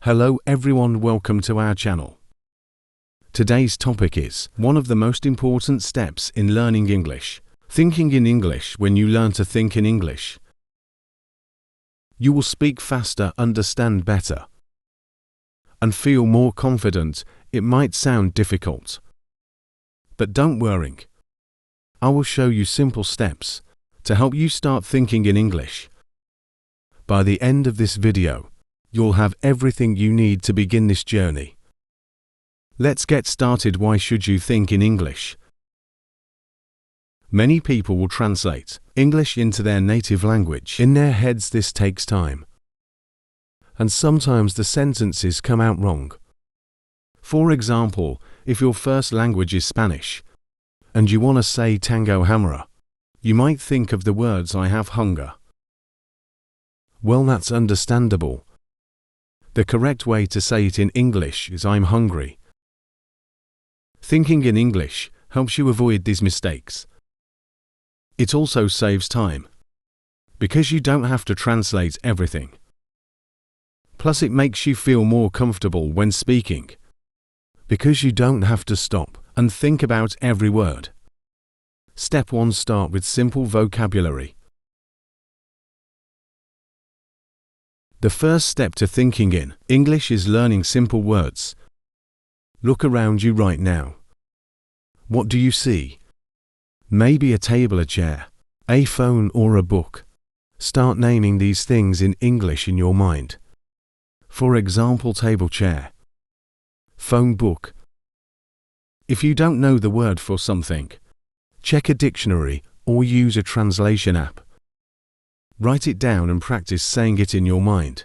Hello everyone, welcome to our channel. Today's topic is one of the most important steps in learning English. Thinking in English. When you learn to think in English, you will speak faster, understand better, and feel more confident. It might sound difficult, but don't worry. I will show you simple steps to help you start thinking in English. By the end of this video, you'll have everything you need to begin this journey. Let's get started. Why should you think in English? Many people will translate English into their native language. In their heads, this takes time, and sometimes the sentences come out wrong. For example, if your first language is Spanish, and you want to say tango hammer, you might think of the words I have hunger. Well, that's understandable. The correct way to say it in English is I'm hungry. Thinking in English helps you avoid these mistakes. It also saves time, because you don't have to translate everything. Plus, it makes you feel more comfortable when speaking, because you don't have to stop and think about every word. Step 1. Start with simple vocabulary. The first step to thinking in English is learning simple words. Look around you right now. What do you see? Maybe a table, a chair, a phone, or a book. Start naming these things in English in your mind. For example, table, chair, phone, book. If you don't know the word for something, check a dictionary or use a translation app. Write it down and practice saying it in your mind.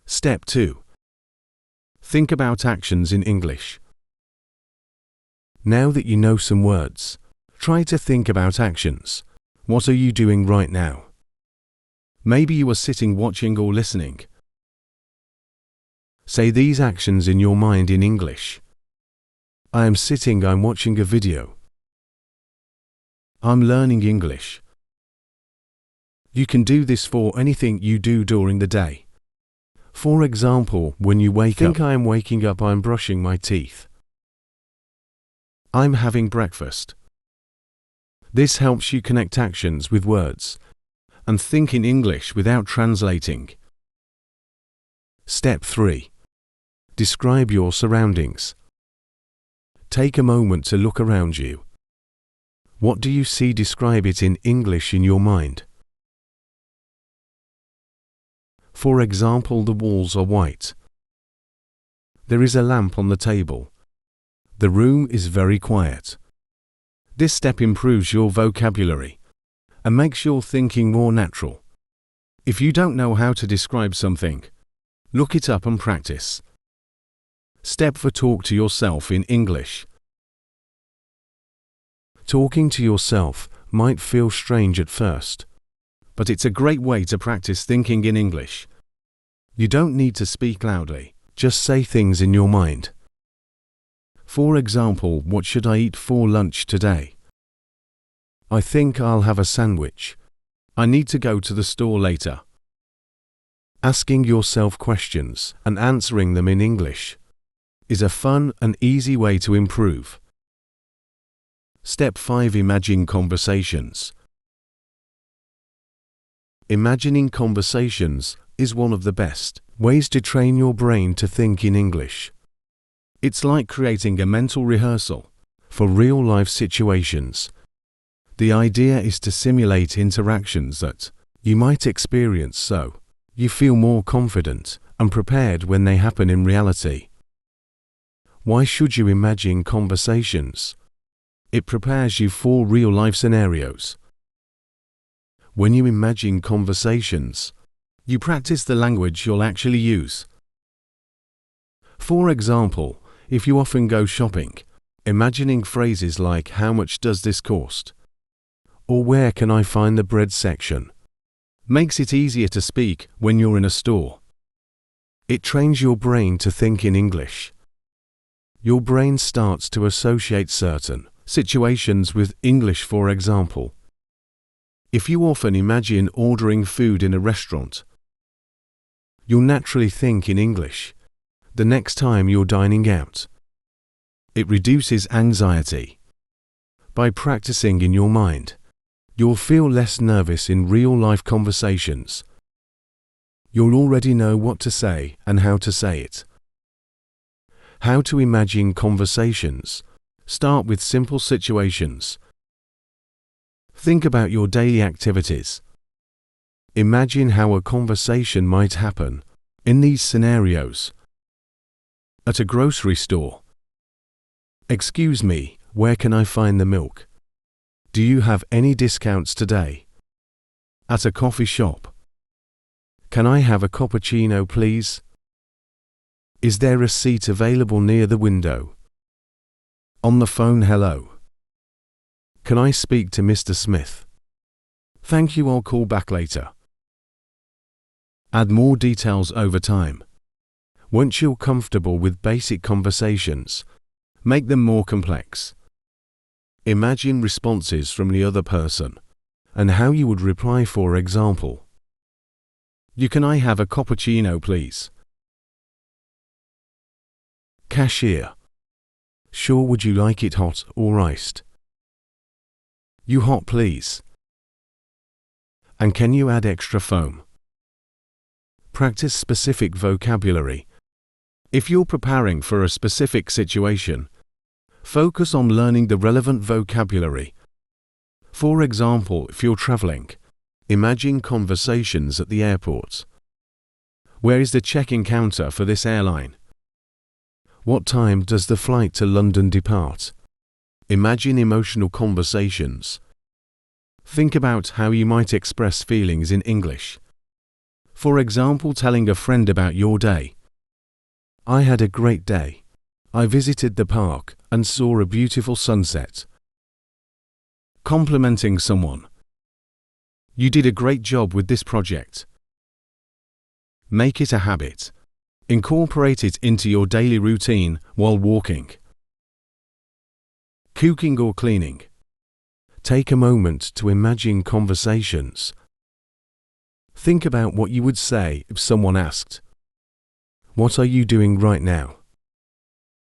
Step 2. Think about actions in English. Now that you know some words, try to think about actions. What are you doing right now? Maybe you are sitting, watching, or listening. Say these actions in your mind in English. I am sitting, I'm watching a video. I'm learning English. You can do this for anything you do during the day. For example, when you wake up, I am waking up, I'm brushing my teeth. I'm having breakfast. This helps you connect actions with words and think in English without translating. Step 3. Describe your surroundings. Take a moment to look around you. What do you see? Describe it in English in your mind. For example, the walls are white. There is a lamp on the table. The room is very quiet. This step improves your vocabulary and makes your thinking more natural. If you don't know how to describe something, look it up and practice. Step 4. Talk to yourself in English. Talking to yourself might feel strange at first, but it's a great way to practice thinking in English. You don't need to speak loudly, just say things in your mind. For example, what should I eat for lunch today? I think I'll have a sandwich. I need to go to the store later. Asking yourself questions and answering them in English is a fun and easy way to improve. Step 5. Imagine conversations. Imagining conversations is one of the best ways to train your brain to think in English. It's like creating a mental rehearsal for real-life situations. The idea is to simulate interactions that you might experience so you feel more confident and prepared when they happen in reality. Why should you imagine conversations? It prepares you for real-life scenarios. When you imagine conversations, you practice the language you'll actually use. For example, if you often go shopping, imagining phrases like how much does this cost? Or where can I find the bread section? Makes it easier to speak when you're in a store. It trains your brain to think in English. Your brain starts to associate certain situations with English. For example, if you often imagine ordering food in a restaurant, You'll naturally think in English the next time you're dining out. It reduces anxiety. By practicing in your mind, you'll feel less nervous in real-life conversations. You'll already know what to say and how to say it. How to imagine conversations. Start with simple situations. Think about your daily activities. Imagine how a conversation might happen in these scenarios. At a grocery store. Excuse me, where can I find the milk? Do you have any discounts today? At a coffee shop. Can I have a cappuccino, please? Is there a seat available near the window? On the phone, hello. Can I speak to Mr. Smith? Thank you, I'll call back later. Add more details over time. Once you're comfortable with basic conversations, make them more complex. Imagine responses from the other person and how you would reply. For example, Can I have a cappuccino, please? Cashier. Sure, would you like it hot or iced? You hot, please. And can you add extra foam? Practice specific vocabulary. If you're preparing for a specific situation, focus on learning the relevant vocabulary. For example, if you're traveling, imagine conversations at the airport. Where is the check-in counter for this airline? What time does the flight to London depart? Imagine emotional conversations. Think about how you might express feelings in English. For example, telling a friend about your day. I had a great day. I visited the park and saw a beautiful sunset. Complimenting someone. You did a great job with this project. Make it a habit. Incorporate it into your daily routine while walking, cooking or cleaning. Take a moment to imagine conversations. Think about what you would say if someone asked, "What are you doing right now?"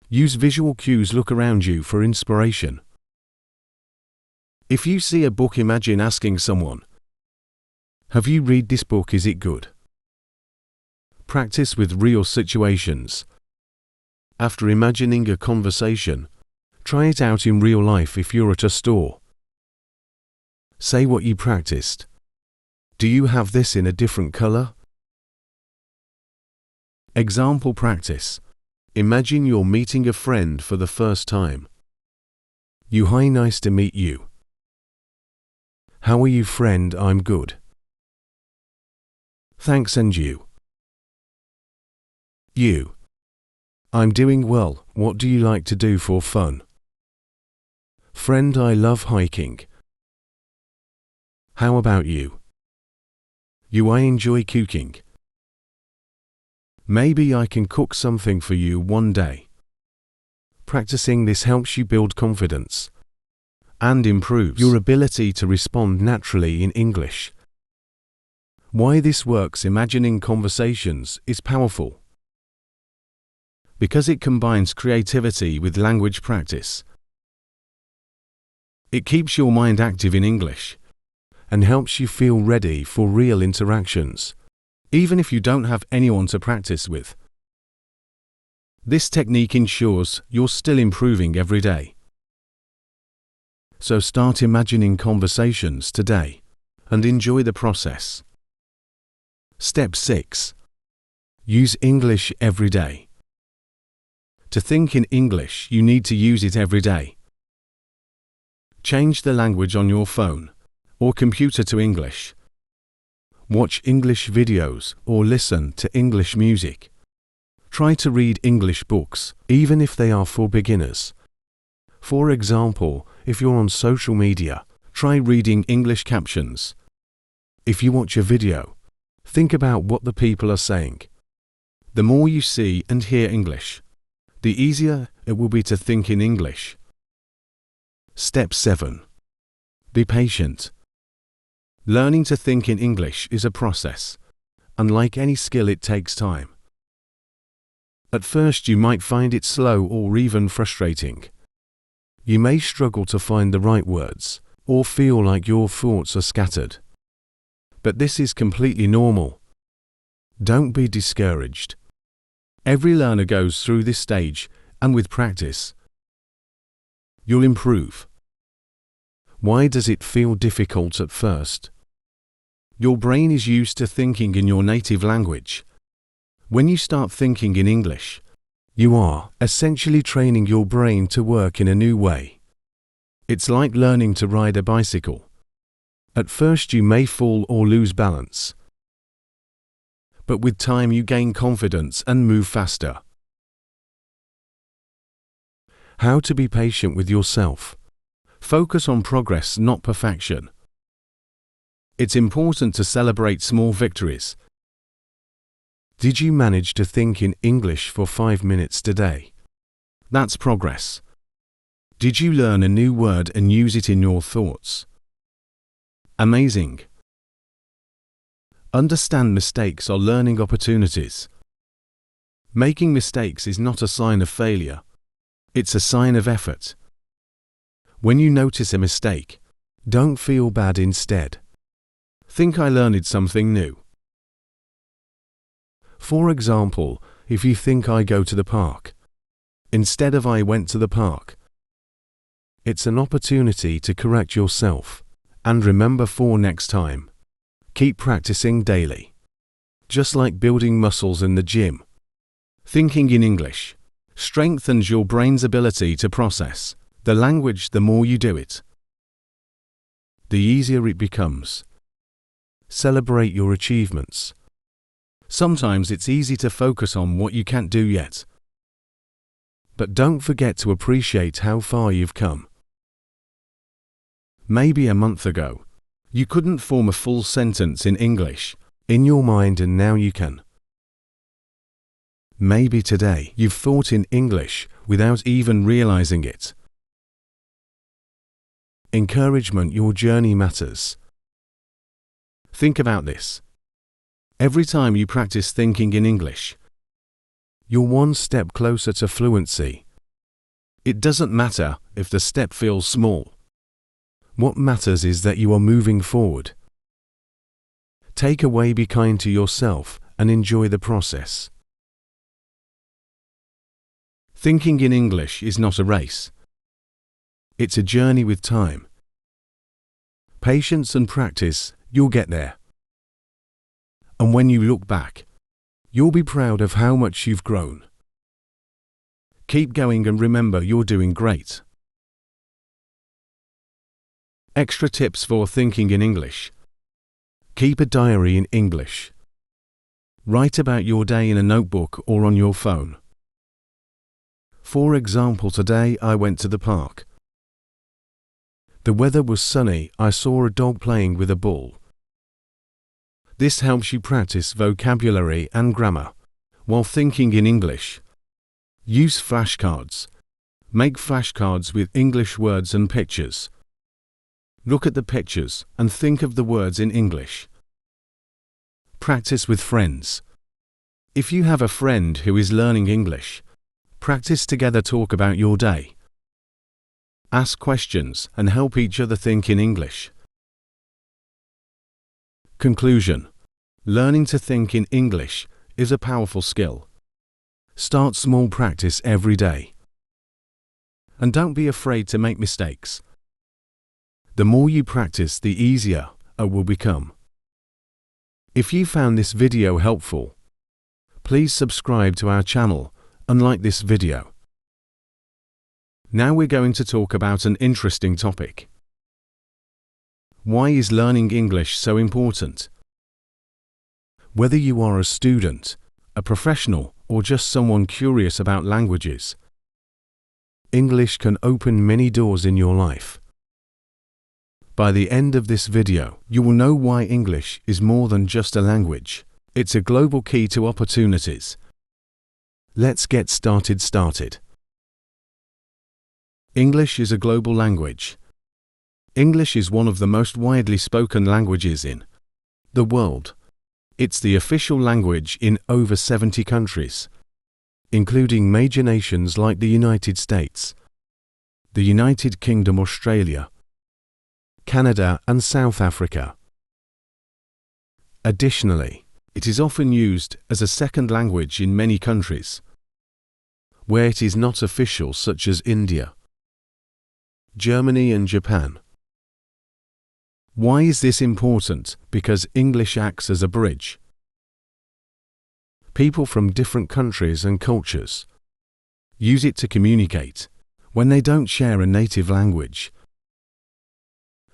Use visual cues. Look around you for inspiration. If you see a book, imagine asking someone, "Have you read this book? Is it good?" Practice with real situations. After imagining a conversation, try it out in real life. If you're at a store, say what you practiced. Do you have this in a different color? Example practice. Imagine you're meeting a friend for the first time. You, hi, nice to meet you. How are you, friend? I'm good. Thanks, and you? You. I'm doing well. What do you like to do for fun? Friend, I love hiking. How about you? You, I enjoy cooking. Maybe I can cook something for you one day. Practicing this helps you build confidence and improves your ability to respond naturally in English. Why this works. Imagining conversations is powerful because it combines creativity with language practice. It keeps your mind active in English and helps you feel ready for real interactions, even if you don't have anyone to practice with. This technique ensures you're still improving every day. So start imagining conversations today and enjoy the process. Step 6. Use English every day. To think in English, you need to use it every day. Change the language on your phone or computer to English. Watch English videos or listen to English music. Try to read English books, even if they are for beginners. For example, if you're on social media, try reading English captions. If you watch a video, think about what the people are saying. The more you see and hear English, the easier it will be to think in English. Step 7. Be patient. Learning to think in English is a process, and like any skill, it takes time. At first, you might find it slow or even frustrating. You may struggle to find the right words, or feel like your thoughts are scattered. But this is completely normal. Don't be discouraged. Every learner goes through this stage, and with practice, you'll improve. Why does it feel difficult at first? Your brain is used to thinking in your native language. When you start thinking in English, you are essentially training your brain to work in a new way. It's like learning to ride a bicycle. At first you may fall or lose balance. But with time you gain confidence and move faster. How to be patient with yourself. Focus on progress, not perfection. It's important to celebrate small victories. Did you manage to think in English for 5 minutes today? That's progress. Did you learn a new word and use it in your thoughts? Amazing. Understand mistakes are learning opportunities. Making mistakes is not a sign of failure. It's a sign of effort. When you notice a mistake, don't feel bad instead. Think, I learned something new. For example, if you think, I go to the park, instead of I went to the park. It's an opportunity to correct yourself. And remember, for next time, keep practicing daily. Just like building muscles in the gym. Thinking in English strengthens your brain's ability to process the language. The more you do it, the easier it becomes. Celebrate your achievements. Sometimes it's easy to focus on what you can't do yet. But don't forget to appreciate how far you've come. Maybe a month ago, you couldn't form a full sentence in English in your mind, and now you can. Maybe today you've thought in English without even realizing it. Encouragement. Your journey matters. Think about this. Every time you practice thinking in English, you're one step closer to fluency. It doesn't matter if the step feels small. What matters is that you are moving forward. Take away, be kind to yourself and enjoy the process. Thinking in English is not a race. It's a journey with time. Patience and practice, you'll get there. And when you look back, you'll be proud of how much you've grown. Keep going and remember, you're doing great. Extra tips for thinking in English. Keep a diary in English. Write about your day in a notebook or on your phone. For example, today I went to the park. The weather was sunny. I saw a dog playing with a ball. This helps you practice vocabulary and grammar while thinking in English. Use flashcards. Make flashcards with English words and pictures. Look at the pictures and think of the words in English. Practice with friends. If you have a friend who is learning English, practice together. Talk about your day. Ask questions and help each other think in English. Conclusion. Learning to think in English is a powerful skill. Start small, practice every day. And don't be afraid to make mistakes. The more you practice, the easier it will become. If you found this video helpful, please subscribe to our channel and like this video. Now we're going to talk about an interesting topic. Why is learning English so important? Whether you are a student, a professional, or just someone curious about languages, English can open many doors in your life. By the end of this video, you will know why English is more than just a language. It's a global key to opportunities. Let's get started. English is a global language. English is one of the most widely spoken languages in the world. It's the official language in over 70 countries, including major nations like the United States, the United Kingdom, Australia, Canada, and South Africa. Additionally, it is often used as a second language in many countries where it is not official, such as India, Germany, and Japan. Why is this important? Because English acts as a bridge. People from different countries and cultures use it to communicate when they don't share a native language.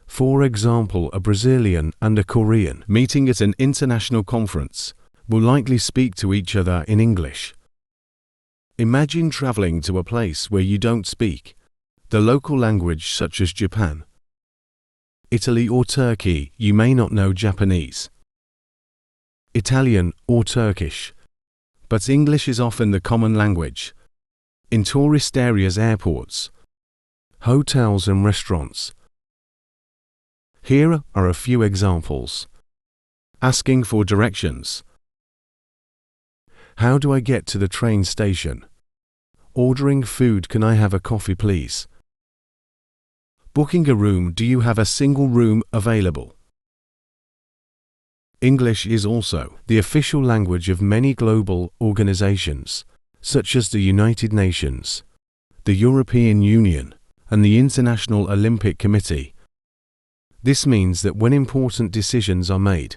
For example, a Brazilian and a Korean meeting at an international conference will likely speak to each other in English. Imagine traveling to a place where you don't speak the local language, such as Japan, Italy, or Turkey. You may not know Japanese, Italian, or Turkish, but English is often the common language in tourist areas, airports, hotels, and restaurants. Here are a few examples. Asking for directions. How do I get to the train station? Ordering food. Can I have a coffee, please? Booking a room. Do you have a single room available? English is also the official language of many global organizations, such as the United Nations, the European Union, and the International Olympic Committee. This means that when important decisions are made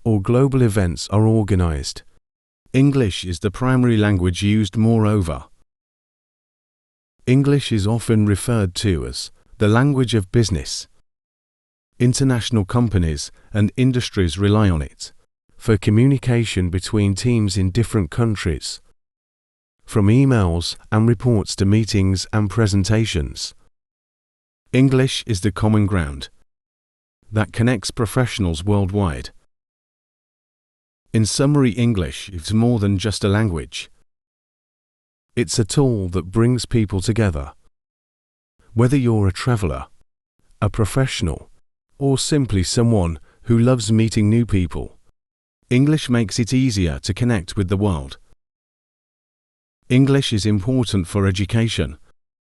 or global events are organized, English is the primary language used. Moreover, English is often referred to as the language of business. International companies and industries rely on it for communication between teams in different countries, from emails and reports to meetings and presentations. English is the common ground that connects professionals worldwide. In summary, English is more than just a language. It's a tool that brings people together. Whether you're a traveler, a professional, or simply someone who loves meeting new people, English makes it easier to connect with the world. English is important for education.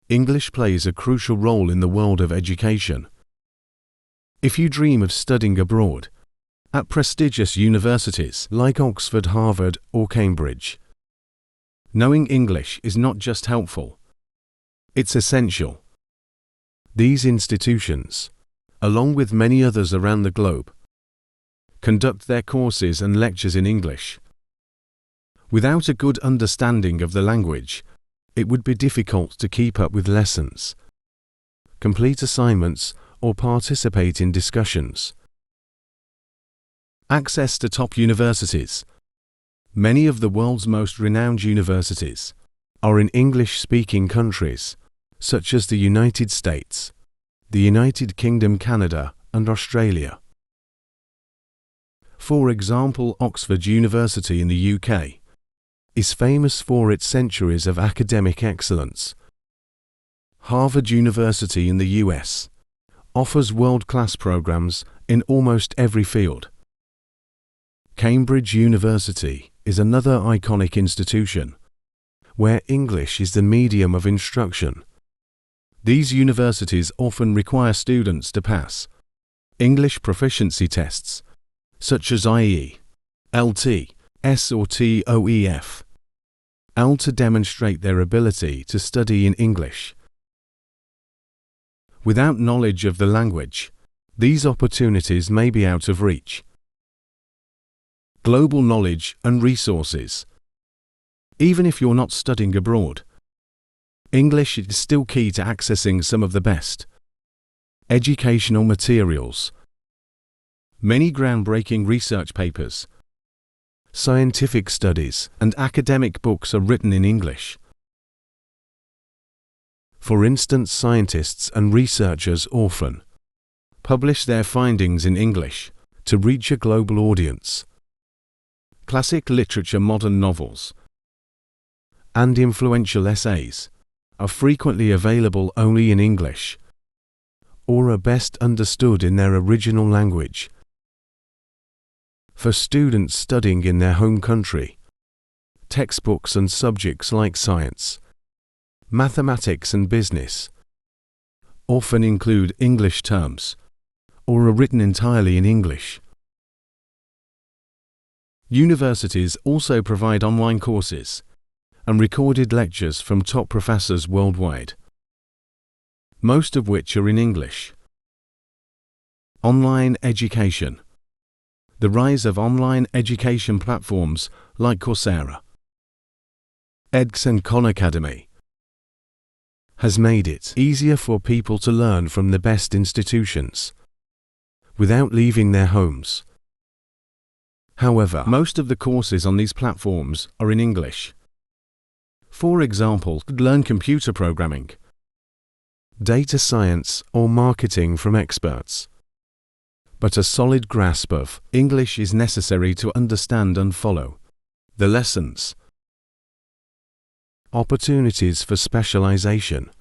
English plays a crucial role in the world of education. If you dream of studying abroad, at prestigious universities like Oxford, Harvard, or Cambridge, knowing English is not just helpful, it's essential. These institutions, along with many others around the globe, conduct their courses and lectures in English. Without a good understanding of the language, it would be difficult to keep up with lessons, complete assignments, or participate in discussions. Access to top universities. Many of the world's most renowned universities are in English-speaking countries, such as the United States, the United Kingdom, Canada, and Australia. For example, Oxford University in the UK is famous for its centuries of academic excellence. Harvard University in the US offers world-class programs in almost every field. Cambridge University is another iconic institution where English is the medium of instruction. These universities often require students to pass English proficiency tests, such as IE, LT, SOT, OEF, L, to demonstrate their ability to study in English. Without knowledge of the language, these opportunities may be out of reach. Global knowledge and resources. Even if you're not studying abroad, English is still key to accessing some of the best educational materials. Many groundbreaking research papers, scientific studies, and academic books are written in English. For instance, scientists and researchers often publish their findings in English to reach a global audience. Classic literature, modern novels, and influential essays are frequently available only in English, or are best understood in their original language. for students studying in their home country. Textbooks and subjects like science, mathematics and business often include English terms or are written entirely in English. Universities also provide online courses and recorded lectures from top professors worldwide, most of which are in English. Online education. The rise of online education platforms like Coursera, edX and Khan Academy has made it easier for people to learn from the best institutions without leaving their homes. However, most of the courses on these platforms are in English. For example, learn computer programming, data science or marketing from experts. But a solid grasp of English is necessary to understand and follow the lessons. Opportunities for specialization.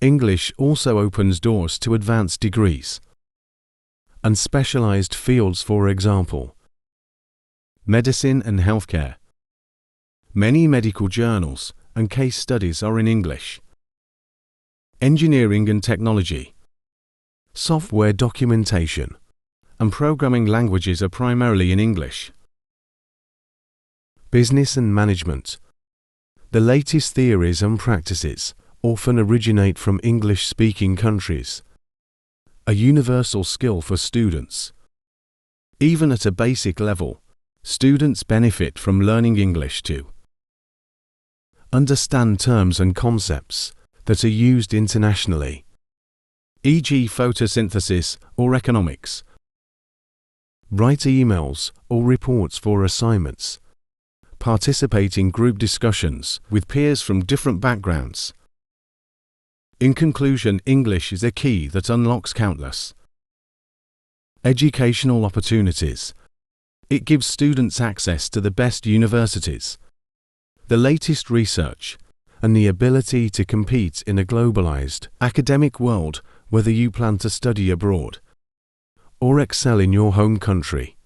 English also opens doors to advanced degrees and specialized fields, for example, medicine and healthcare. Many medical journals and case studies are in English. Engineering and technology, software documentation, and programming languages are primarily in English. Business and management. The latest theories and practices often originate from English-speaking countries, a universal skill for students. Even at a basic level, students benefit from learning English to understand terms and concepts that are used internationally, e.g. photosynthesis or economics, write emails or reports for assignments, participate in group discussions with peers from different backgrounds. In conclusion, English is a key that unlocks countless educational opportunities. It gives students access to the best universities, the latest research, and the ability to compete in a globalized academic world, whether you plan to study abroad or excel in your home country.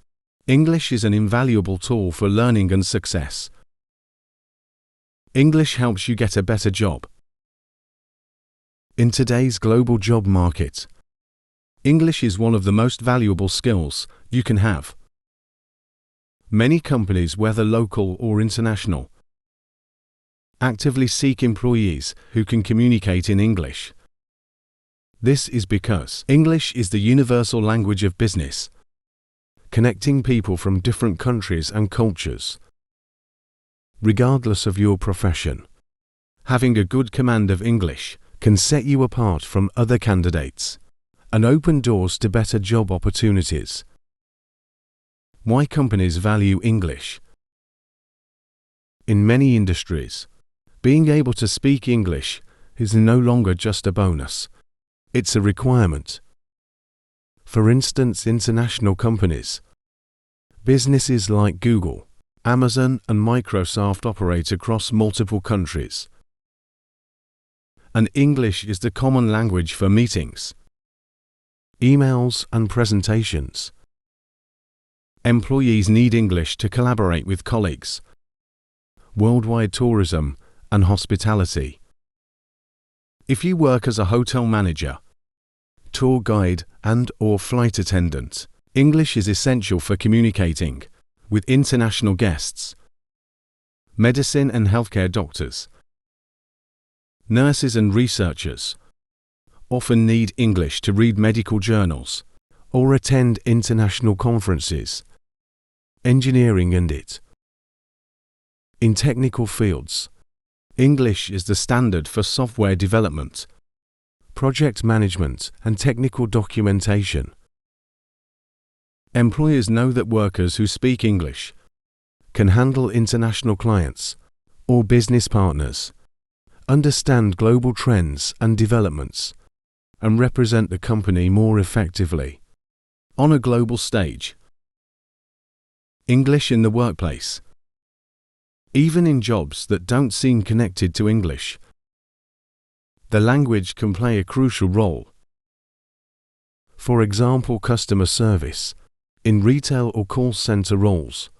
English is an invaluable tool for learning and success. English helps you get a better job. In today's global job market, English is one of the most valuable skills you can have. Many companies, whether local or international, actively seek employees who can communicate in English. This is because English is the universal language of business, connecting people from different countries and cultures. Regardless of your profession, having a good command of English can set you apart from other candidates and open doors to better job opportunities. Why companies value English? In many industries, being able to speak English is no longer just a bonus. It's a requirement. For instance, international companies, businesses like Google, Amazon, and Microsoft operate across multiple countries. And English is the common language for meetings, emails, and presentations. Employees need English to collaborate with colleagues. Worldwide tourism and hospitality. If you work as a hotel manager, tour guide, and/or flight attendant, English is essential for communicating with international guests. Medicine and healthcare doctors, nurses and researchers often need English to read medical journals or attend international conferences. Engineering and IT. In technical fields, English is the standard for software development, project management, and technical documentation. Employers know that workers who speak English can handle international clients or business partners, understand global trends and developments, and represent the company more effectively on a global stage. English in the workplace. Even in jobs that don't seem connected to English, the language can play a crucial role. For example, customer service, in retail or call center roles.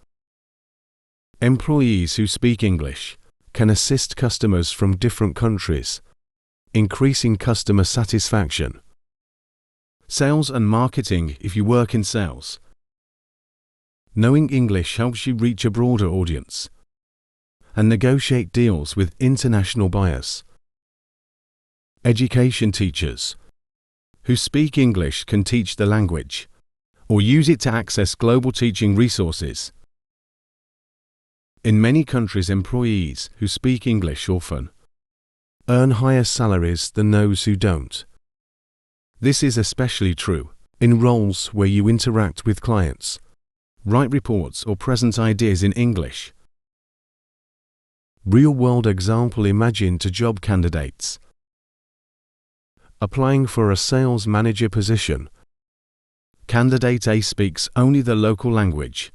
Employees who speak English can assist customers from different countries, increasing customer satisfaction. Sales and marketing if you work in sales. Knowing English helps you reach a broader audience and negotiate deals with international buyers. Education teachers who speak English can teach the language or use it to access global teaching resources. In many countries, employees who speak English often earn higher salaries than those who don't. This is especially true in roles where you interact with clients, write reports or present ideas in English. Real-world example imagine to job candidates applying for a sales manager position. Candidate A speaks only the local language.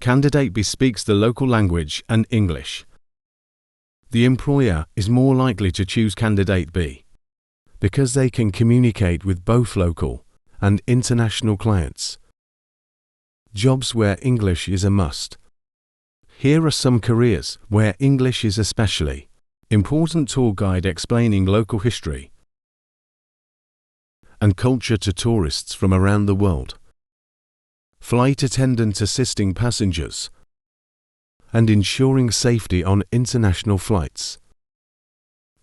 Candidate B speaks the local language and English. The employer is more likely to choose candidate B because they can communicate with both local and international clients. Jobs where English is a must. Here are some careers where English is especially important. Tour guide explaining local history and culture to tourists from around the world. Flight attendant assisting passengers and ensuring safety on international flights.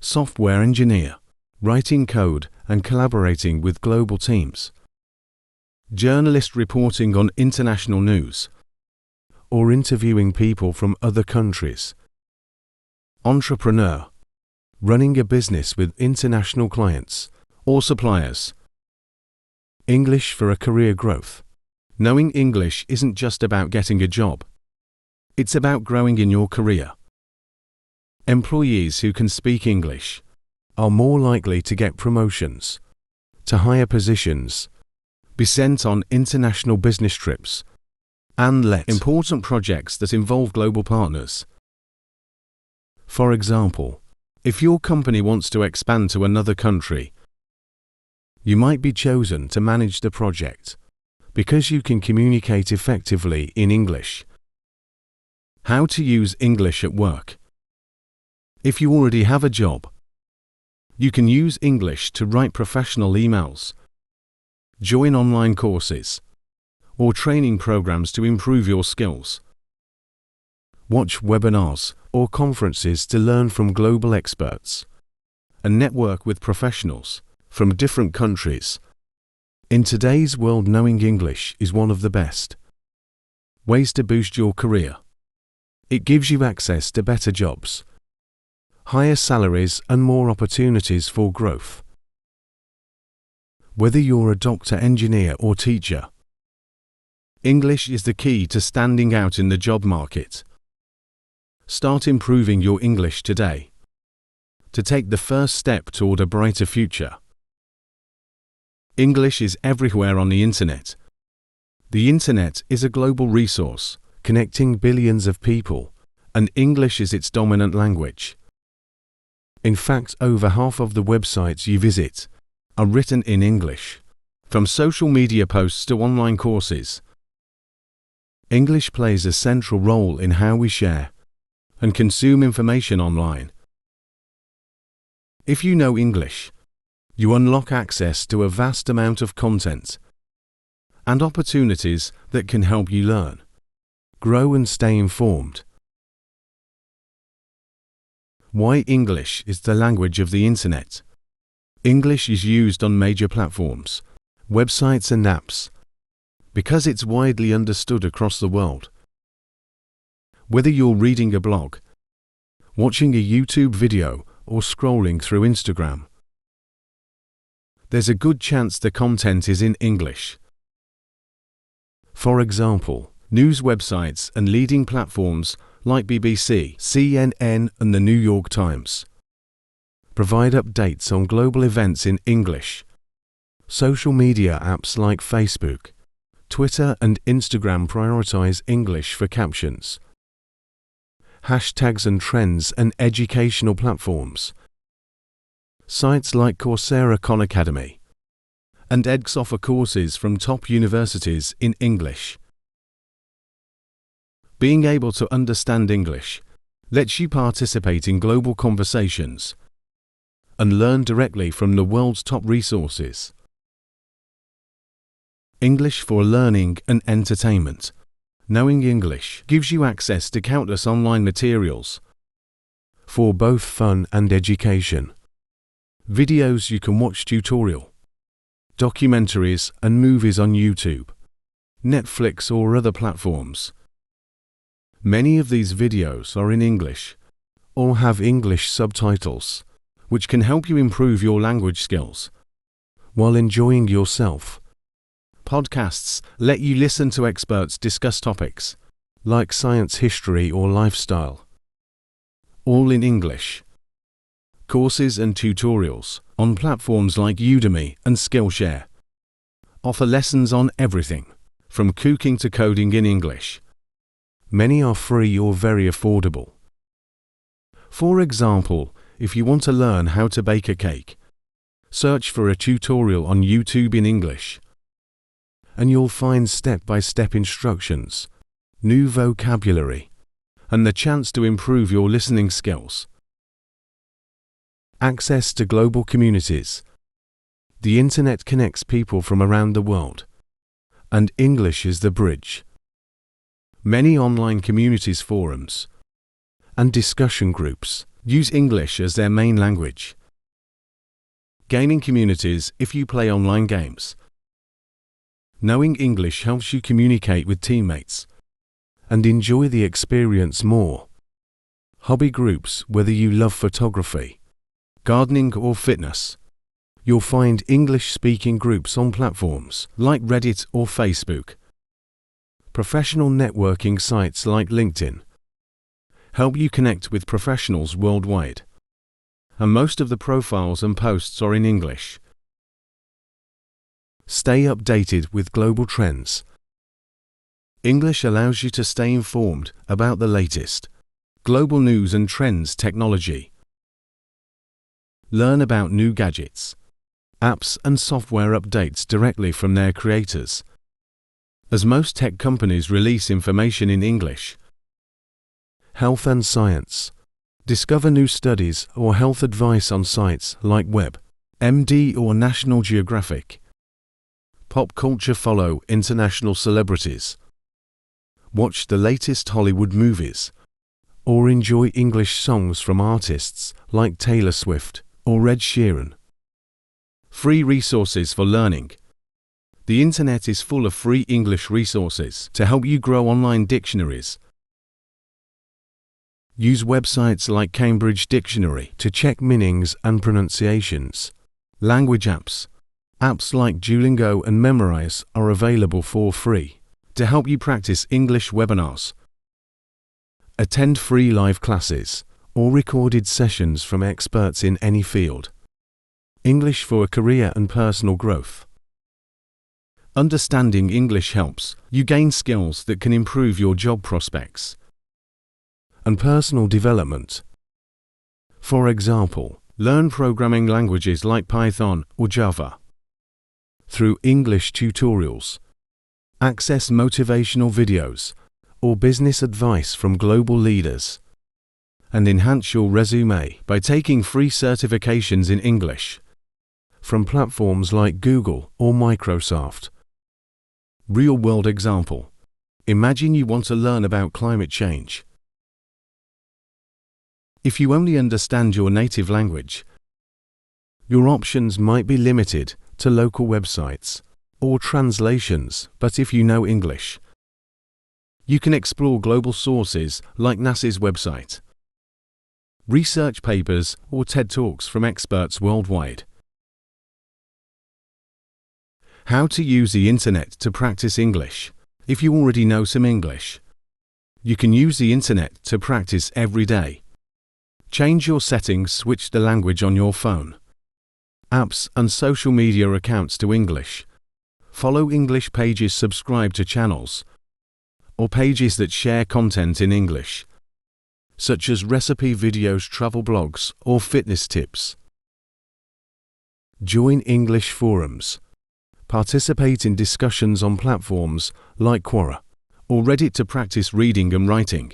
Software engineer, writing code and collaborating with global teams. Journalist reporting on international news or interviewing people from other countries. Entrepreneur, running a business with international clients or suppliers. English for a career growth. Knowing English isn't just about getting a job. It's about growing in your career. Employees who can speak English are more likely to get promotions to higher positions, be sent on international business trips, and let important projects that involve global partners. For example, if your company wants to expand to another country, you might be chosen to manage the project because you can communicate effectively in English. How to use English at work. If you already have a job, you can use English to write professional emails, join online courses, or training programs to improve your skills. Watch webinars or conferences to learn from global experts and network with professionals from different countries. In today's world, knowing English is one of the best ways to boost your career. It gives you access to better jobs, higher salaries, and more opportunities for growth. Whether you're a doctor, engineer, or teacher, English is the key to standing out in the job market. Start improving your English today to take the first step toward a brighter future. English is everywhere on the internet. The internet is a global resource connecting billions of people, and English is its dominant language. In fact, over half of the websites you visit are written in English, from social media posts to online courses. English plays a central role in how we share and consume information online. If you know English, you unlock access to a vast amount of content and opportunities that can help you learn, grow, and stay informed. Why English is the language of the internet. English is used on major platforms, websites, and apps because it's widely understood across the world. Whether you're reading a blog, watching a YouTube video, or scrolling through Instagram, there's a good chance the content is in English. For example, news websites and leading platforms like BBC, CNN, and the New York Times provide updates on global events in English. Social media apps like Facebook, Twitter, and Instagram prioritize English for captions, hashtags, and trends, and educational platforms. Sites like Coursera, Khan Academy, and edX offer courses from top universities in English. Being able to understand English lets you participate in global conversations and learn directly from the world's top resources. English for learning and entertainment. Knowing English gives you access to countless online materials for both fun and education. Videos you can watch, tutorial, documentaries and movies on YouTube, Netflix or other platforms. Many of these videos are in English or have English subtitles, which can help you improve your language skills while enjoying yourself. Podcasts let you listen to experts discuss topics like science, history or lifestyle, all in English. Courses and tutorials on platforms like Udemy and Skillshare offer lessons on everything from cooking to coding in English. Many are free or very affordable. For example, if you want to learn how to bake a cake, search for a tutorial on YouTube in English, and you'll find step-by-step instructions, new vocabulary, and the chance to improve your listening skills. Access to global communities. The Internet connects people from around the world, and English is the bridge. Many online communities, forums, and discussion groups use English as their main language. Gaming communities if you play online games. Knowing English helps you communicate with teammates and enjoy the experience more. Hobby groups, whether you love photography, gardening or fitness, you'll find English-speaking groups on platforms like Reddit or Facebook. Professional networking sites like LinkedIn help you connect with professionals worldwide, and most of the profiles and posts are in English. Stay updated with global trends. English allows you to stay informed about the latest global news and trends, technology. Learn about new gadgets, apps and software updates directly from their creators, as most tech companies release information in English. Health and science. Discover new studies or health advice on sites like WebMD or National Geographic. Pop culture. Follow international celebrities. Watch the latest Hollywood movies, or enjoy English songs from artists like Taylor Swift or Ed Sheeran. Free resources for learning. The Internet is full of free English resources to help you grow. Online dictionaries. Use websites like Cambridge Dictionary to check meanings and pronunciations. Language apps. Apps like Duolingo and Memrise are available for free to help you practice English. Webinars. Attend free live classes or recorded sessions from experts in any field. English for career and personal growth. Understanding English helps you gain skills that can improve your job prospects and personal development. For example, learn programming languages like Python or Java through English tutorials. Access motivational videos or business advice from global leaders, and enhance your resume by taking free certifications in English from platforms like Google or Microsoft. Real-world example. Imagine you want to learn about climate change. If you only understand your native language, your options might be limited to local websites or translations, but if you know English, you can explore global sources like NASA's website, research papers or TED Talks from experts worldwide. How to use the Internet to practice English. If you already know some English, you can use the Internet to practice every day. Change your settings, switch the language on your phone, apps and social media accounts to English. Follow English pages, subscribe to channels or pages that share content in English, such as recipe videos, travel blogs, or fitness tips. Join English forums. Participate in discussions on platforms like Quora or Reddit to practice reading and writing.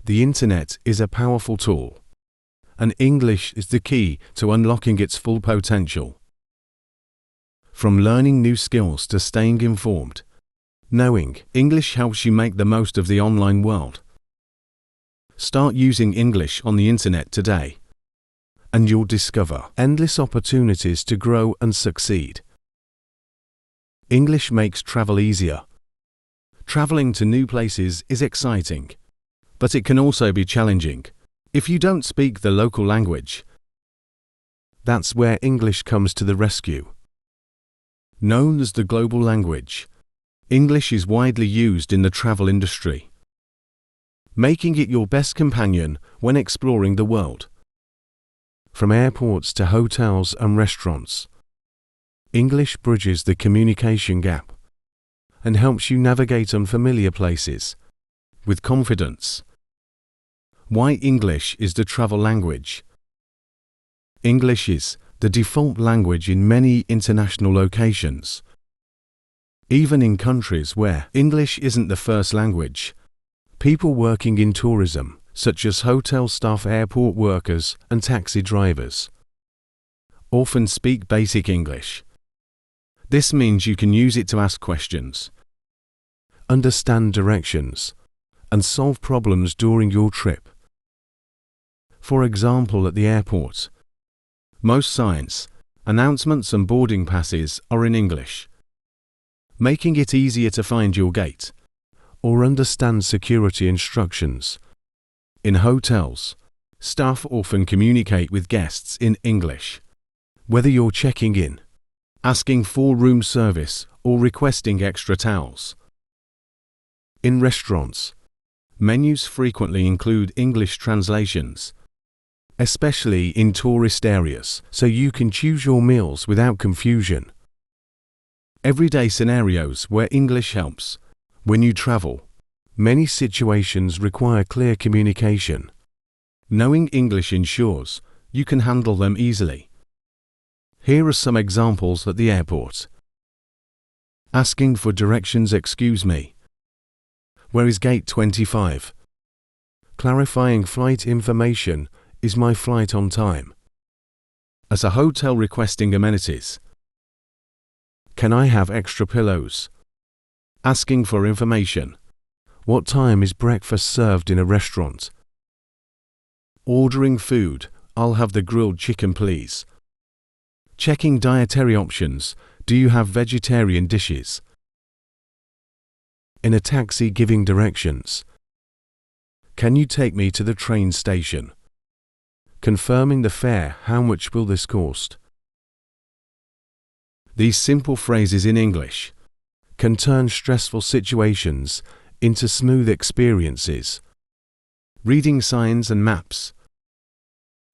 The Internet is a powerful tool, and English is the key to unlocking its full potential. From learning new skills to staying informed, knowing English helps you make the most of the online world. Start using English on the Internet today, and you'll discover endless opportunities to grow and succeed. English makes travel easier. Traveling to new places is exciting, but it can also be challenging if you don't speak the local language. That's where English comes to the rescue. Known as the global language, English is widely used in the travel industry, making it your best companion when exploring the world. From airports to hotels and restaurants, English bridges the communication gap and helps you navigate unfamiliar places with confidence. Why English is the travel language? English is the default language in many international locations. Even in countries where English isn't the first language, people working in tourism, such as hotel staff, airport workers, and taxi drivers, often speak basic English. This means you can use it to ask questions, understand directions, and solve problems during your trip. For example, at the airport, most signs, announcements, and boarding passes are in English, making it easier to find your gate or understand security instructions. In hotels, staff often communicate with guests in English, whether you're checking in, asking for room service, or requesting extra towels. In restaurants, menus frequently include English translations, especially in tourist areas, so you can choose your meals without confusion. Everyday scenarios where English helps. When you travel, many situations require clear communication. Knowing English ensures you can handle them easily. Here are some examples at the airport. Asking for directions, excuse me. Where is gate 25? Clarifying flight information, is my flight on time? At a hotel, requesting amenities. Can I have extra pillows? Asking for information. What time is breakfast served in a restaurant? Ordering food, I'll have the grilled chicken please. Checking dietary options, do you have vegetarian dishes? In a taxi, giving directions. Can you take me to the train station? Confirming the fare, how much will this cost? These simple phrases in English can turn stressful situations into smooth experiences. Reading signs and maps.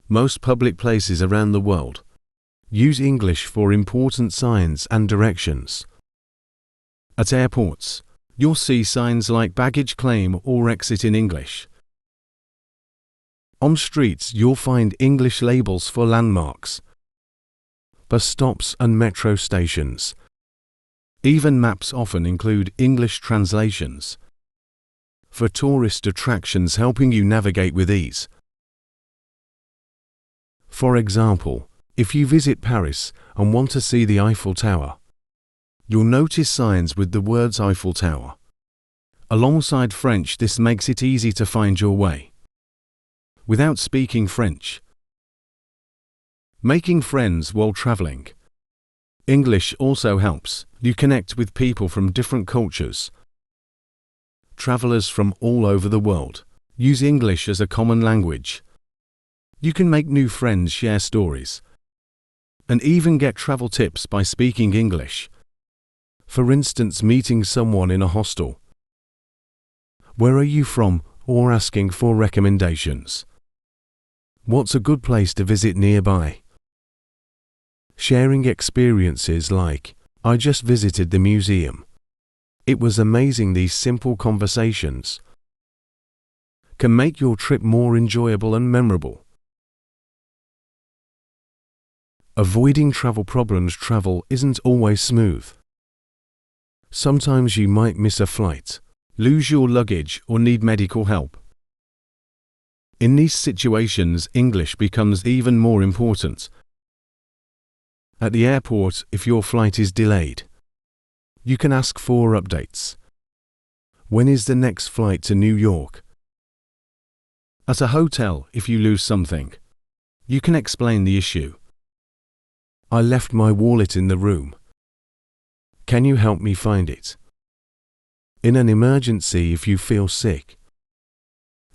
Most public places around the world use English for important signs and directions. At airports, you'll see signs like baggage claim or exit in English. On streets, you'll find English labels for landmarks, bus stops, and metro stations. Even maps often include English translations for tourist attractions, helping you navigate with ease. For example, if you visit Paris and want to see the Eiffel Tower, you'll notice signs with the words Eiffel Tower. Alongside French, this makes it easy to find your way without speaking French. Making friends while traveling. English also helps you connect with people from different cultures. Travelers from all over the world use English as a common language. You can make new friends, share stories, and even get travel tips by speaking English. For instance, meeting someone in a hostel. Where are you from? Or asking for recommendations. What's a good place to visit nearby? Sharing experiences like, I just visited the museum. It was amazing. These simple conversations can make your trip more enjoyable and memorable. Avoiding travel problems. Travel isn't always smooth. Sometimes you might miss a flight, lose your luggage, or need medical help. In these situations, English becomes even more important. At the airport, if your flight is delayed, you can ask for updates. When is the next flight to New York? At a hotel, if you lose something, you can explain the issue. I left my wallet in the room. Can you help me find it? In an emergency, if you feel sick,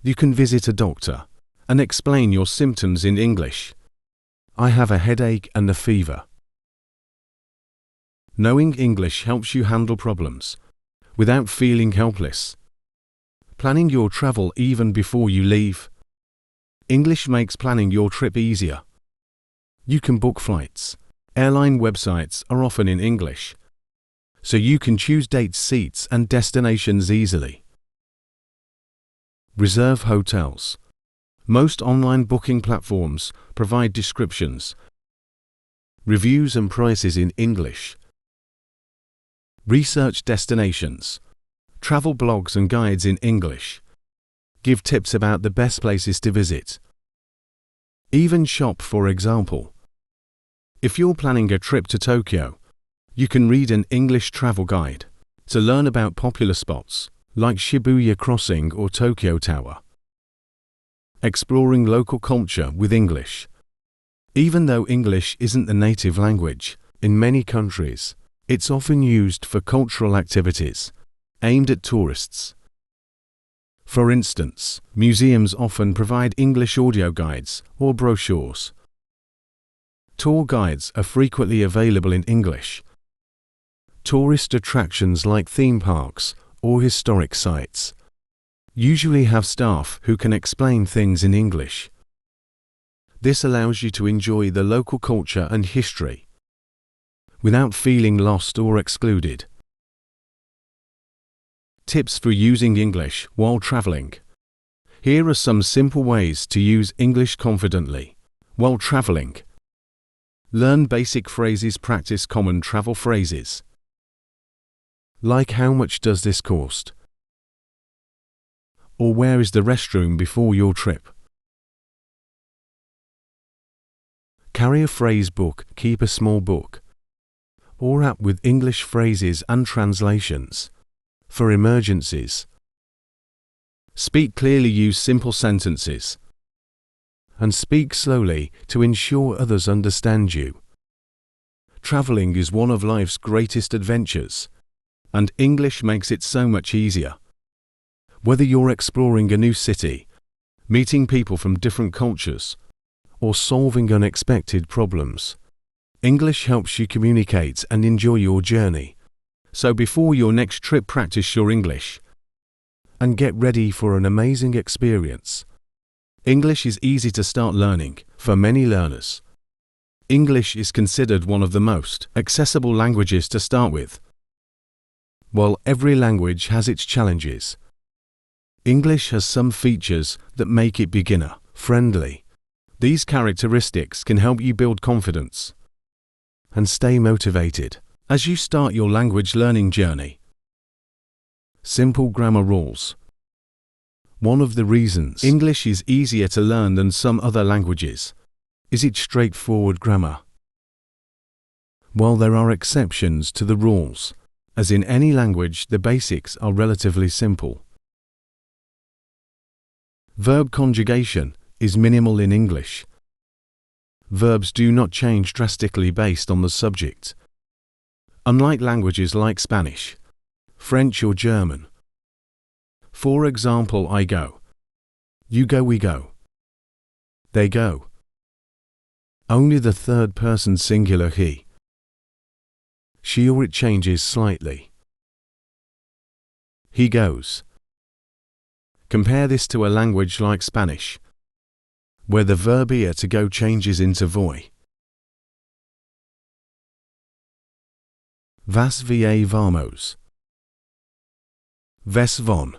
you can visit a doctor and explain your symptoms in English. I have a headache and a fever. Knowing English helps you handle problems without feeling helpless. Planning your travel even before you leave. English makes planning your trip easier. You can book flights. Airline websites are often in English, so you can choose dates, seats, and destinations easily. Reserve hotels. Most online booking platforms provide descriptions, reviews, and prices in English. Research destinations. Travel blogs and guides in English. Give tips about the best places to visit. Even shop, for example. If you're planning a trip to Tokyo, you can read an English travel guide to learn about popular spots like Shibuya Crossing or Tokyo Tower. Exploring local culture with English. Even though English isn't the native language, in many countries, it's often used for cultural activities aimed at tourists. For instance, museums often provide English audio guides or brochures. Tour guides are frequently available in English. Tourist attractions like theme parks or historic sites usually have staff who can explain things in English. This allows you to enjoy the local culture and history without feeling lost or excluded. Tips for using English while traveling. Here are some simple ways to use English confidently while traveling. Learn basic phrases. Practice common travel phrases. Like, how much does this cost? Or where is the restroom before your trip? Carry a phrase book. Keep a small book or app with English phrases and translations for emergencies. Speak clearly. Use simple sentences and speak slowly to ensure others understand you. Traveling is one of life's greatest adventures, and English makes it so much easier. Whether you're exploring a new city, meeting people from different cultures, or solving unexpected problems, English helps you communicate and enjoy your journey. So before your next trip, practice your English and get ready for an amazing experience. English is easy to start learning for many learners. English is considered one of the most accessible languages to start with. While every language has its challenges, English has some features that make it beginner-friendly. These characteristics can help you build confidence and stay motivated as you start your language learning journey. Simple grammar rules. One of the reasons English is easier to learn than some other languages is its straightforward grammar. While there are exceptions to the rules, as in any language, the basics are relatively simple. Verb conjugation is minimal in English. Verbs do not change drastically based on the subject, unlike languages like Spanish, French, or German. For example, I go, you go, we go, they go. Only the third person singular he, she, or it changes slightly. He goes. Compare this to a language like Spanish, where the verb ir to go changes into voy. Vas va vamos. Ves von.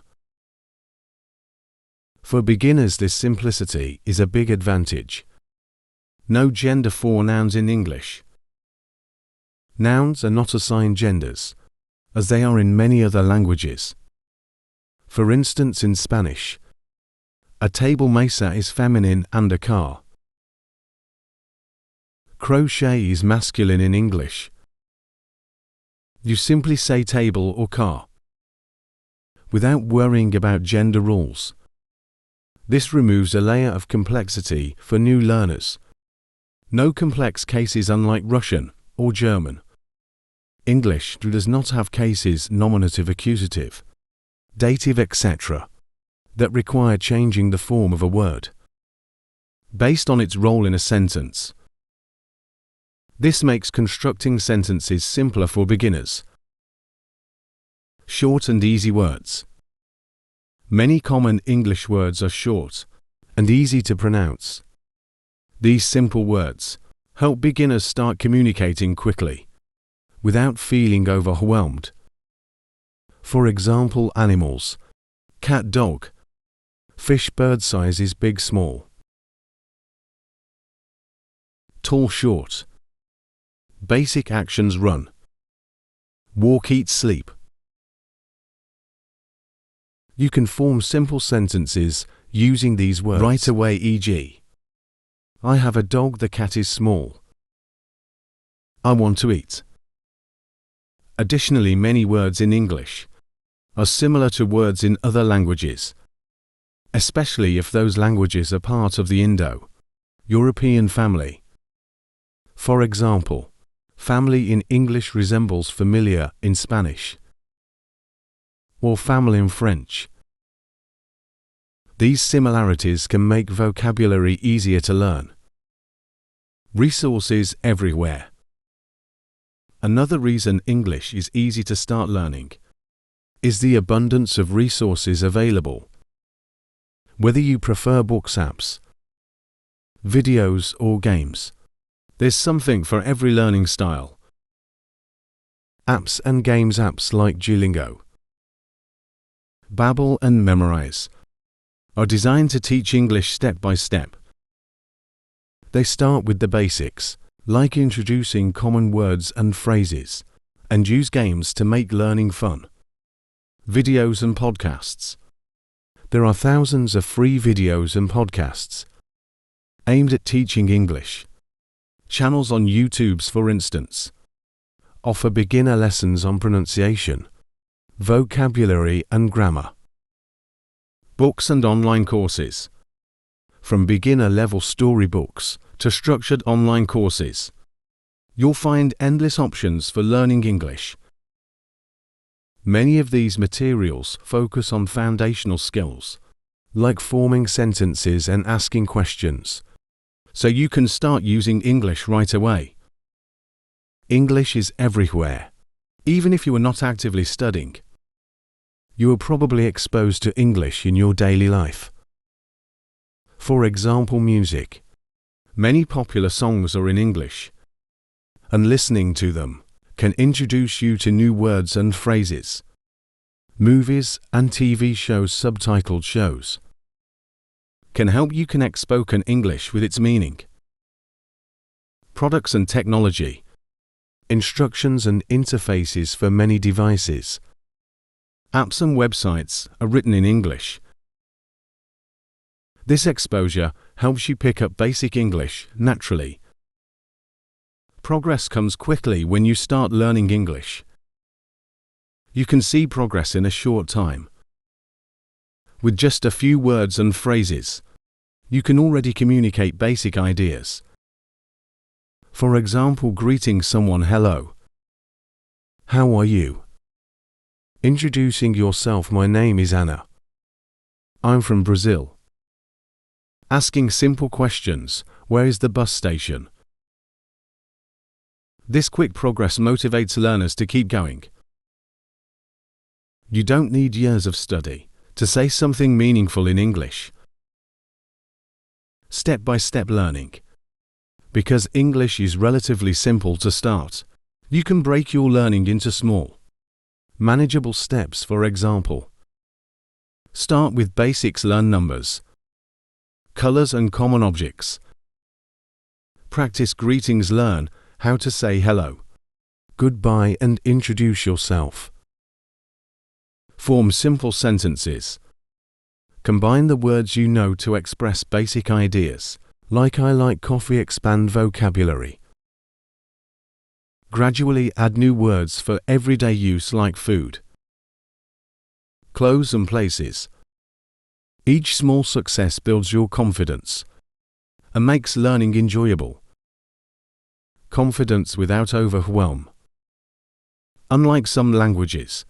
For beginners, this simplicity is a big advantage. No gender for nouns in English. Nouns are not assigned genders, as they are in many other languages. For instance, in Spanish, a table mesa is feminine and a car. Crochet is masculine in English. You simply say table or car, without worrying about gender rules. This removes a layer of complexity for new learners. No complex cases unlike Russian or German. English does not have cases nominative, accusative, dative, etc. that require changing the form of a word based on its role in a sentence. This makes constructing sentences simpler for beginners. Short and easy words. Many common English words are short and easy to pronounce. These simple words help beginners start communicating quickly, without feeling overwhelmed. For example, animals: cat, dog; fish, bird sizes, big, small; tall, short; basic actions: run, walk, eat, sleep. You can form simple sentences using these words right away, e.g., I have a dog, the cat is small. I want to eat. Additionally, many words in English are similar to words in other languages, especially if those languages are part of the Indo-European family. For example, family in English resembles familiar in Spanish, or family in French. These similarities can make vocabulary easier to learn. Resources everywhere. Another reason English is easy to start learning is the abundance of resources available. Whether you prefer books, apps, videos, or games, there's something for every learning style. Apps and games. Apps like Duolingo, Babbel, and Memrise are designed to teach English step by step. They start with the basics, like introducing common words and phrases, and use games to make learning fun. Videos and podcasts. There are thousands of free videos and podcasts aimed at teaching English. Channels on YouTube, for instance, offer beginner lessons on pronunciation, vocabulary, and grammar. Books and online courses. From beginner-level storybooks to structured online courses, you'll find endless options for learning English. Many of these materials focus on foundational skills, like forming sentences and asking questions, so you can start using English right away. English is everywhere. Even if you are not actively studying, you are probably exposed to English in your daily life. For example, music. Many popular songs are in English, and listening to them can introduce you to new words and phrases. Movies and TV shows, subtitled shows, can help you connect spoken English with its meaning. Products and technology. Instructions and interfaces for many devices. Apps and websites are written in English. This exposure helps you pick up basic English naturally. Progress comes quickly when you start learning English. You can see progress in a short time. With just a few words and phrases, you can already communicate basic ideas. For example, greeting someone, hello, how are you? Introducing yourself, my name is Anna, I'm from Brazil. Asking simple questions, where is the bus station? This quick progress motivates learners to keep going. You don't need years of study to say something meaningful in English. Step-by-step learning. Because English is relatively simple to start, you can break your learning into small, manageable steps. For example, start with basics, learn numbers, colors, and common objects. Practice greetings. Learn how to say hello, goodbye, and introduce yourself. Form simple sentences. Combine the words you know to express basic ideas, like I like coffee. Expand vocabulary. Gradually add new words for everyday use like food, clothes, and places. Each small success builds your confidence and makes learning enjoyable. Confidence without overwhelm. Unlike some languages,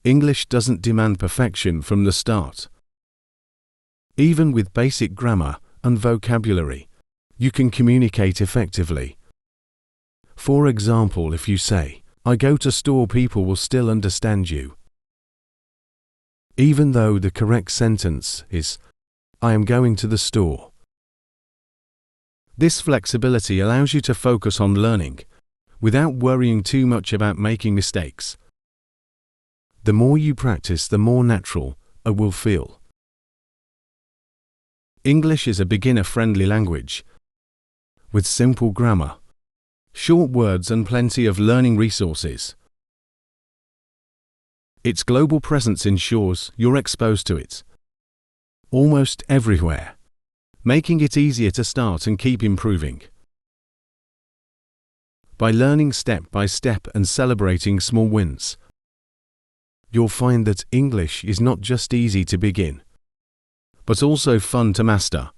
English doesn't demand perfection from the start. Even with basic grammar and vocabulary, you can communicate effectively. For example, if you say, I go to store, people will still understand you, even though the correct sentence is, I am going to the store. This flexibility allows you to focus on learning without worrying too much about making mistakes. The more you practice, the more natural it will feel. English is a beginner-friendly language with simple grammar, short words, and plenty of learning resources. Its global presence ensures you're exposed to it almost everywhere, making it easier to start and keep improving. By learning step by step and celebrating small wins, you'll find that English is not just easy to begin, but also fun to master.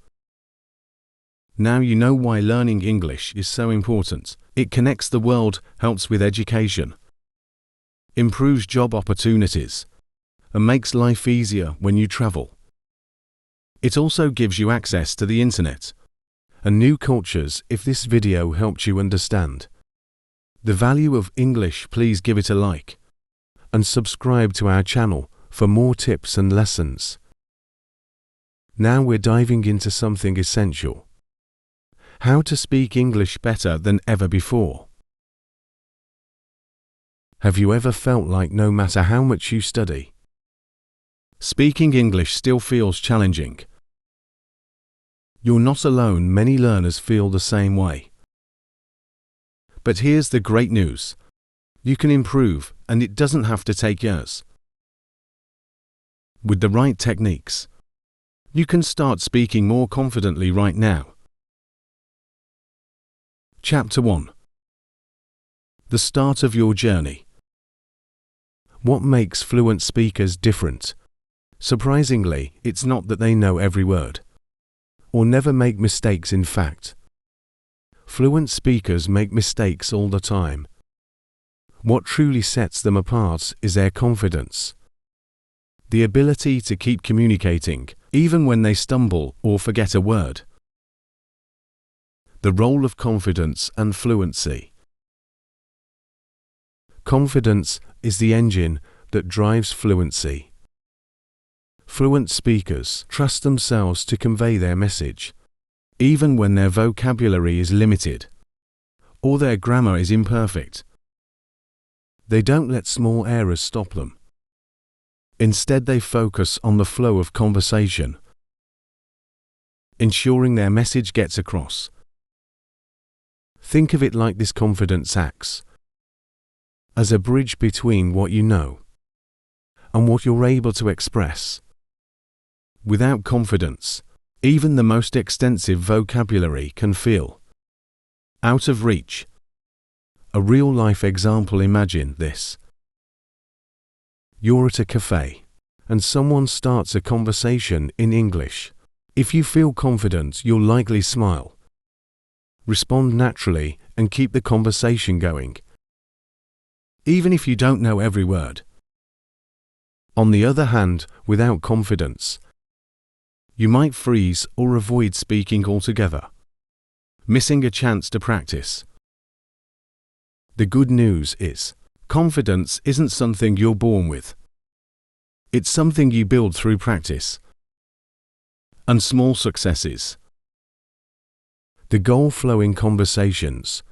Now you know why learning English is so important. It connects the world, helps with education, improves job opportunities, and makes life easier when you travel. It also gives you access to the internet and new cultures. If this video helped you understand the value of English, please give it a like and subscribe to our channel for more tips and lessons. Now we're diving into something essential: how to speak English better than ever before. Have you ever felt like no matter how much you study, speaking English still feels challenging? You're not alone, many learners feel the same way. But here's the great news: you can improve, and it doesn't have to take years. With the right techniques, you can start speaking more confidently right now. Chapter 1. The start of your journey. What makes fluent speakers different? Surprisingly, it's not that they know every word or never make mistakes. In fact, fluent speakers make mistakes all the time. What truly sets them apart is their confidence, the ability to keep communicating even when they stumble or forget a word. The role of confidence and fluency. Confidence is the engine that drives fluency. Fluent speakers trust themselves to convey their message, even when their vocabulary is limited or their grammar is imperfect. They don't let small errors stop them. Instead, they focus on the flow of conversation, ensuring their message gets across. Think of it like this: confidence acts as a bridge between what you know and what you're able to express. Without confidence, even the most extensive vocabulary can feel out of reach. A real-life example: imagine this. You're at a cafe, and someone starts a conversation in English. If you feel confident, you'll likely smile, respond naturally, and keep the conversation going, even if you don't know every word. On the other hand, without confidence, you might freeze or avoid speaking altogether, missing a chance to practice. The good news is, confidence isn't something you're born with. It's something you build through practice and small successes. The goal: flowing conversations.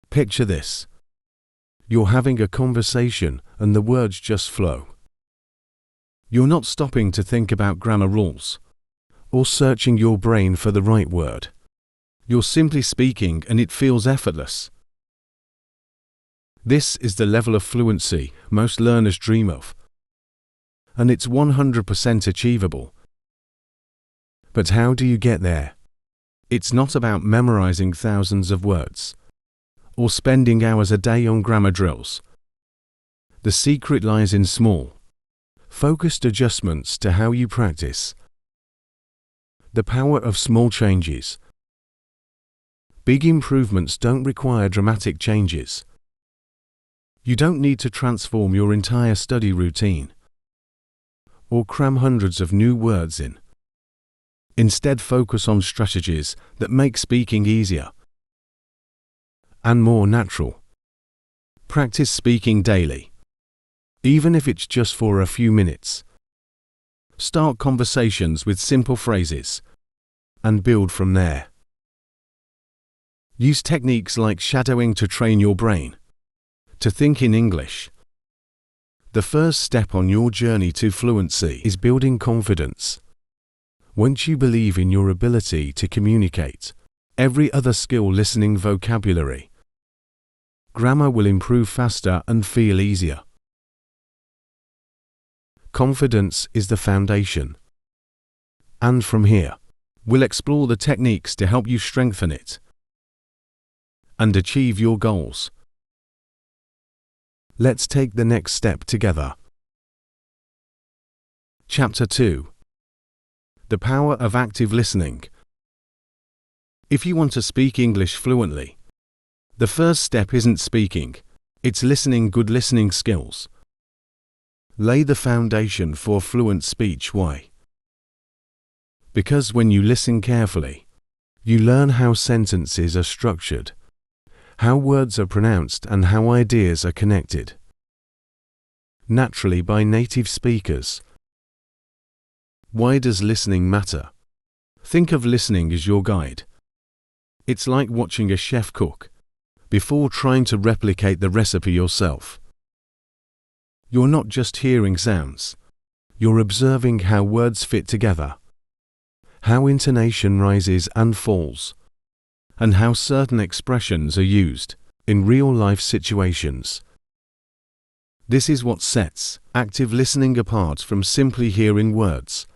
Picture this. You're having a conversation and the words just flow. You're not stopping to think about grammar rules or searching your brain for the right word. You're simply speaking and it feels effortless. This is the level of fluency most learners dream of. And it's 100% achievable. But how do you get there? It's not about memorizing thousands of words or spending hours a day on grammar drills. The secret lies in small, focused adjustments to how you practice. The power of small changes. Big improvements don't require dramatic changes. You don't need to transform your entire study routine or cram hundreds of new words in. Instead, focus on strategies that make speaking easier and more natural. Practice speaking daily, even if it's just for a few minutes. Start conversations with simple phrases and build from there. Use techniques like shadowing to train your brain to think in English. The first step on your journey to fluency is building confidence. Once you believe in your ability to communicate, every other skill, listening, vocabulary, grammar, will improve faster and feel easier. Confidence is the foundation. And from here, we'll explore the techniques to help you strengthen it and achieve your goals. Let's take the next step together. Chapter 2. The power of active listening. If you want to speak English fluently, the first step isn't speaking, it's listening. Good listening skills lay the foundation for fluent speech. Why? Because when you listen carefully, you learn how sentences are structured, how words are pronounced, and how ideas are connected naturally by native speakers. Why does listening matter? Think of listening as your guide. It's like watching a chef cook before trying to replicate the recipe yourself. You're not just hearing sounds, you're observing how words fit together, how intonation rises and falls, and how certain expressions are used in real-life situations. This is what sets active listening apart from simply hearing words.